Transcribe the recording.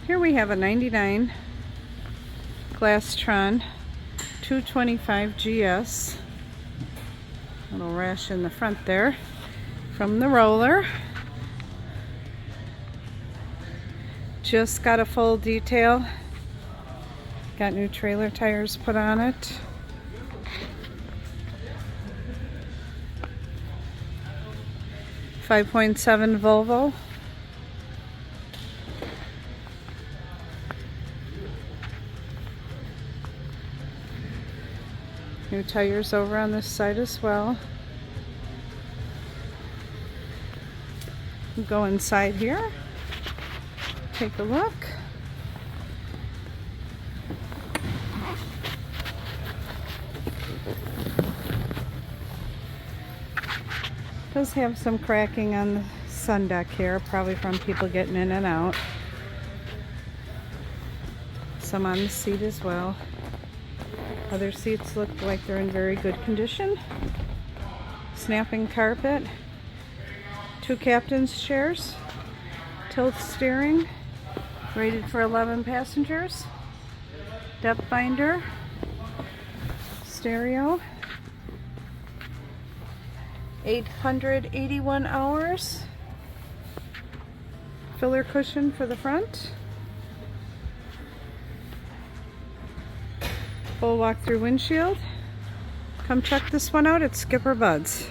Here we have a 99 Glastron 225GS. Little rash in the front there from the roller. Just got a full detail. Got new trailer tires put on it. .7 Volvo. New tires over on this side as well. We'll go inside here. Take a look. Does have some cracking on the sun deck here, probably from people getting in and out. Some on the seat as well. Other seats look like they're in very good condition. Snapping carpet. 2 captain's chairs. Tilt steering. Rated for 11 passengers. Depth finder. Stereo. 881 hours. Filler cushion for the front. Full walk-through windshield. Come check this one out at SkipperBud's.